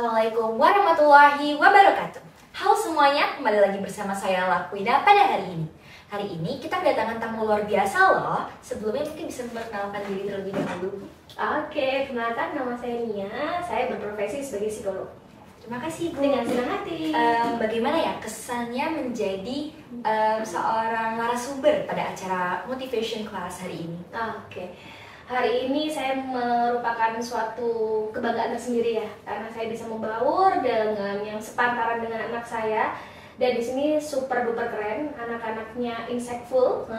Assalamualaikum warahmatullahi wabarakatuh. Halo semuanya, kembali lagi bersama saya Lakwida pada hari ini. Hari ini kita kedatangan tamu luar biasa loh. Sebelumnya mungkin bisa memperkenalkan diri terlebih dahulu. Oke, kenalkan nama saya Nia. Saya berprofesi sebagai psikolog. Terima kasih Bu. Dengan senang hati. Bagaimana ya kesannya menjadi seorang narasumber pada acara motivation class hari ini? Oke. Hari ini saya merupakan suatu kebanggaan tersendiri ya, karena saya bisa membaur dengan yang sepantaran dengan anak saya. Dan di sini super duper keren, anak-anaknya insightful.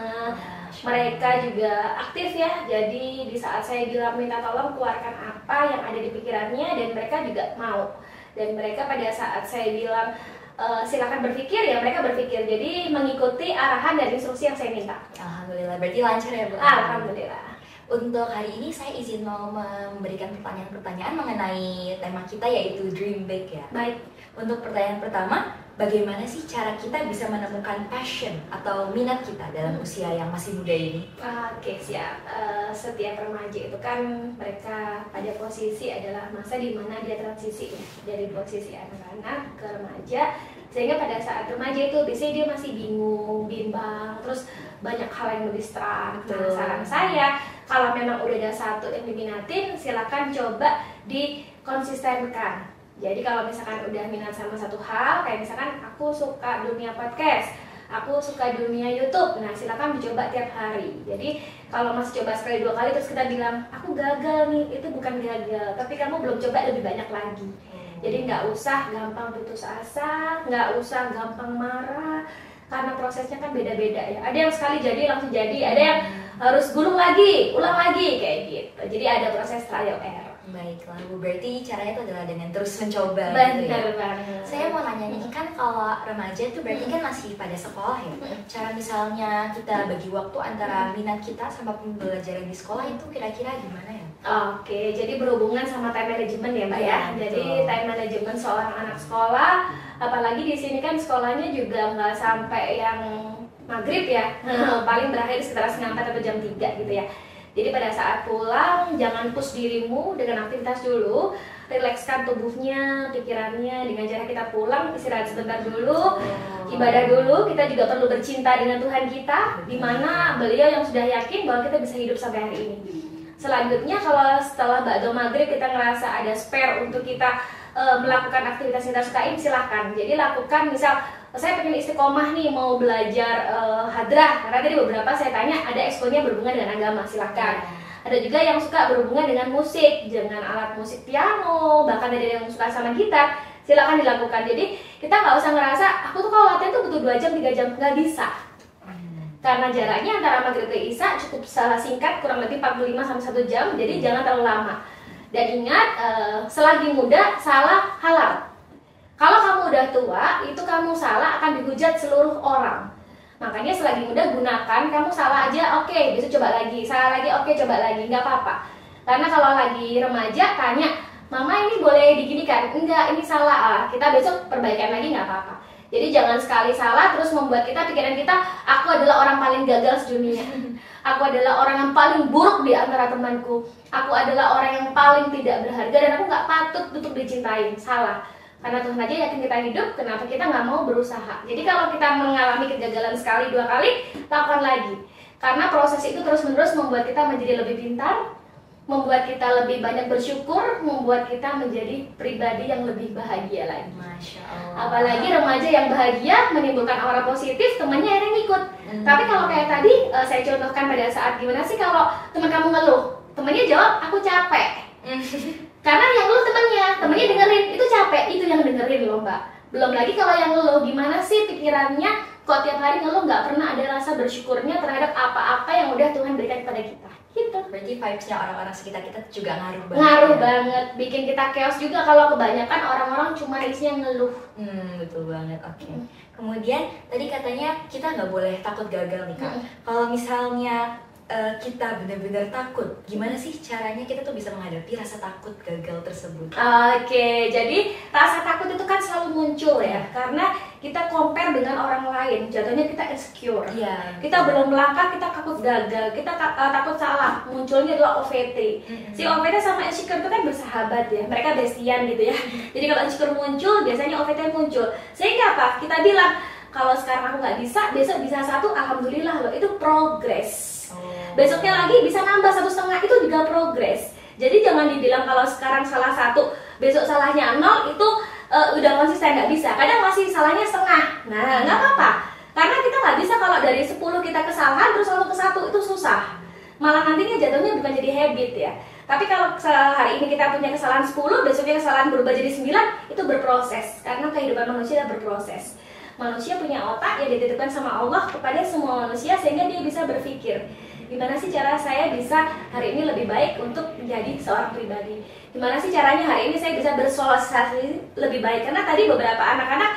Mereka juga aktif ya. Jadi di saat saya bilang minta tolong keluarkan apa yang ada di pikirannya, dan mereka juga mau. Dan mereka pada saat saya bilang silakan berpikir, ya mereka berpikir. Jadi mengikuti arahan dan instruksi yang saya minta. Alhamdulillah, berarti lancar ya Bu? Alhamdulillah. Untuk hari ini saya izin mau memberikan pertanyaan-pertanyaan mengenai tema kita yaitu Dream Big ya. Baik. Untuk pertanyaan pertama, bagaimana sih cara kita bisa menemukan passion atau minat kita dalam usia yang masih muda ini? Oke, siap. Setiap remaja itu kan mereka pada posisi adalah masa di mana dia transisi ya, dari posisi anak-anak ke remaja. Sehingga pada saat remaja itu biasanya dia masih bingung, bimbang, terus banyak hal yang mendistrak. Nah, saran saya, kalau memang udah ada satu yang diminatin, silakan coba dikonsistenkan. Jadi kalau misalkan udah minat sama satu hal, kayak misalkan aku suka dunia podcast, aku suka dunia YouTube, nah silakan dicoba tiap hari. Jadi kalau masih coba sekali dua kali terus kita bilang, aku gagal nih, itu bukan gagal, tapi kamu belum coba lebih banyak lagi. Jadi nggak usah gampang putus asa, nggak usah gampang marah, karena prosesnya kan beda-beda ya. Ada yang sekali jadi langsung jadi, ada yang harus gulung lagi, ulang lagi kayak gitu. Jadi ada proses trial error. Baiklah Bu, berarti caranya itu adalah dengan terus mencoba gitu Benar ya. banget. Saya mau nanya nih, kan kalau remaja itu berarti kan masih pada sekolah ya. Cara misalnya kita bagi waktu antara minat kita sama pembelajaran di sekolah itu kira-kira gimana ya? Oke, jadi berhubungan sama time management ya Mbak ya. Jadi betul. time management seorang anak sekolah, apalagi di sini kan sekolahnya juga nggak sampai yang maghrib ya, paling berakhir sekitar setengah 4 atau jam 3 gitu ya. Jadi pada saat pulang, jangan push dirimu dengan aktivitas dulu, rilekskan tubuhnya, pikirannya, dengan cara kita pulang, istirahat sebentar dulu, ibadah dulu. Kita juga perlu bercinta dengan Tuhan kita, di mana beliau yang sudah yakin bahwa kita bisa hidup sampai hari ini. Selanjutnya, kalau setelah ba'da maghrib kita ngerasa ada spare untuk kita melakukan aktivitas yang kita sukain, silahkan. Jadi lakukan, misal saya pengen istiqomah nih, mau belajar hadrah, karena tadi beberapa saya tanya ada eksponya berhubungan dengan agama, silahkan. Ada juga yang suka berhubungan dengan musik, dengan alat musik piano, bahkan ada yang suka sama gitar, silahkan dilakukan. Jadi kita nggak usah ngerasa aku tuh kalau latihan tuh butuh 2 jam, 3 jam, nggak bisa. Karena jaraknya antara maghrib ke isya cukup salah singkat, kurang lebih 45-1 jam, jadi jangan terlalu lama. Dan ingat, selagi muda, salah halal. Kalau kamu udah tua, itu kamu salah akan dihujat seluruh orang. Makanya selagi muda gunakan, kamu salah aja, oke, besok coba lagi. Salah lagi, oke, coba lagi, nggak apa-apa. Karena kalau lagi remaja, tanya, mama ini boleh diginikan? Enggak, ini salah. Kita besok perbaikan lagi, nggak apa-apa. Jadi jangan sekali salah terus membuat kita, pikiran kita, aku adalah orang paling gagal sedunia. Aku adalah orang yang paling buruk di antara temanku. Aku adalah orang yang paling tidak berharga dan aku nggak patut untuk dicintain. Salah. Karena Tuhan aja yakin kita hidup, kenapa kita nggak mau berusaha? Jadi kalau kita mengalami kegagalan sekali, 2 kali, lakukan lagi. Karena proses itu terus-menerus membuat kita menjadi lebih pintar, membuat kita lebih banyak bersyukur, membuat kita menjadi pribadi yang lebih bahagia lagi. Masya Allah. Apalagi remaja yang bahagia menimbulkan aura positif, temannya yang ngikut. Tapi kalau kayak tadi saya contohkan pada saat gimana sih kalau teman kamu ngeluh, temannya jawab aku capek. Karena yang ngeluh temannya dengerin, itu capek, itu yang dengerin loh Mbak. Belum lagi kalau yang ngeluh, gimana sih pikirannya kok tiap hari ngeluh, nggak pernah ada rasa bersyukurnya terhadap apa-apa yang udah Tuhan berikan kepada kita. Gitu. Berarti vibes-nya orang-orang sekitar kita juga ngaruh banget. Ngaruh ya? banget, bikin kita chaos juga kalau kebanyakan orang-orang cuma isinya ngeluh. Betul banget, oke. Kemudian tadi katanya kita nggak boleh takut gagal nih Kak. Kalau misalnya kita benar-benar takut, gimana sih caranya kita tuh bisa menghadapi rasa takut gagal tersebut? Oke, jadi rasa takut itu kan selalu muncul ya, karena kita compare dengan orang lain, jatuhnya kita insecure. Iya. Kita belum melangkah, kita takut gagal, kita takut salah. Munculnya adalah OVT. Si OVT sama insecure itu kan bersahabat ya, mereka bestian gitu ya. Jadi kalau insecure muncul, biasanya OVT muncul. Sehingga apa? Kita bilang, kalau sekarang aku nggak bisa, besok bisa 1, alhamdulillah loh, itu progress. Besoknya lagi bisa nambah 1,5, itu juga progress. Jadi jangan dibilang kalau sekarang salah 1, besok salahnya 0, itu udah konsisten, nggak bisa. Kadang masih salahnya setengah. Nah, nggak apa-apa. Karena kita nggak bisa kalau dari 10 kita kesalahan terus lalu ke 1, itu susah. Malah nantinya jatuhnya bukan jadi habit ya. Tapi kalau hari ini kita punya kesalahan 10, besoknya kesalahan berubah jadi 9, itu berproses. Karena kehidupan manusia berproses. Manusia punya otak yang dititipkan sama Allah kepada semua manusia sehingga dia bisa berpikir, gimana sih cara saya bisa hari ini lebih baik untuk menjadi seorang pribadi? Gimana sih caranya hari ini saya bisa bersosialisasi lebih baik? Karena tadi beberapa anak-anak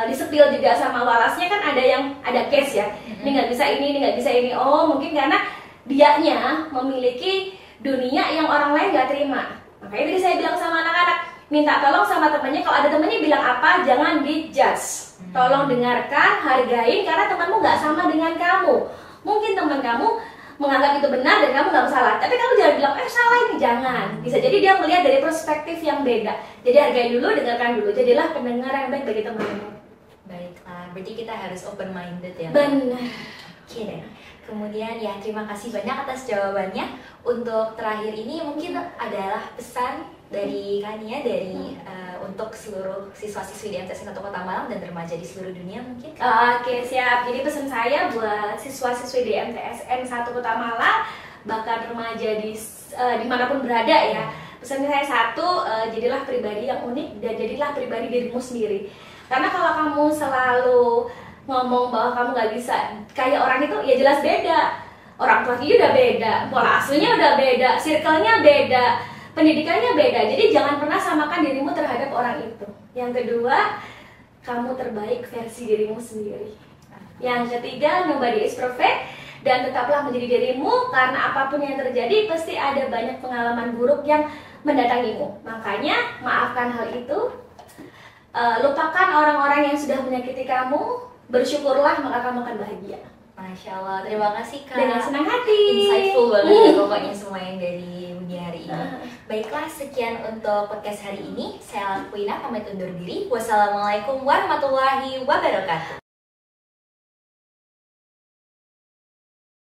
disepil juga sama walasnya kan ada case ya. Ini nggak bisa ini nggak bisa ini. Oh mungkin karena dianya memiliki dunia yang orang lain nggak terima. Makanya tadi saya bilang sama anak-anak, minta tolong sama temannya, kalau ada temannya bilang apa, jangan dijudge. Tolong dengarkan, hargain, karena temanmu nggak sama dengan kamu. Mungkin teman kamu menganggap itu benar dan kamu nggak salah, tapi kamu jangan bilang, salah ini, jangan. Bisa jadi dia melihat dari perspektif yang beda. Jadi hargai dulu, dengarkan dulu, jadilah pendengar yang baik bagi temanmu. Baiklah, berarti kita harus open minded ya. Benar. Oke deh. Kemudian ya terima kasih banyak atas jawabannya. Untuk terakhir ini mungkin adalah pesan dari Kania untuk seluruh siswa-siswi di MTSN 1 Kota Malang dan remaja di seluruh dunia mungkin. Oke, siap. Jadi pesan saya buat siswa-siswi di MTSN 1 Kota Malang, bahkan remaja dimanapun berada ya. Pesan saya satu, jadilah pribadi yang unik dan jadilah pribadi dirimu sendiri. Karena kalau kamu selalu ngomong bahwa kamu nggak bisa kayak orang itu, ya jelas beda. Orang tua udah beda, pola asuhnya udah beda, circle-nya beda, pendidikannya beda. Jadi jangan pernah samakan dirimu terhadap orang itu. Yang kedua, kamu terbaik versi dirimu sendiri. Yang ketiga, nobody is perfect, dan tetaplah menjadi dirimu, karena apapun yang terjadi pasti ada banyak pengalaman buruk yang mendatangimu. Makanya maafkan hal itu, lupakan orang-orang yang sudah menyakiti kamu, bersyukurlah maka kamu akan bahagia. Masya Allah, terima kasih Kak. Dengan senang hati. Insightful banget ya pokoknya semua yang dari Budi hari ini. Baiklah, sekian untuk podcast hari ini. Saya Lakuina pamit undur diri. Wassalamualaikum warahmatullahi wabarakatuh.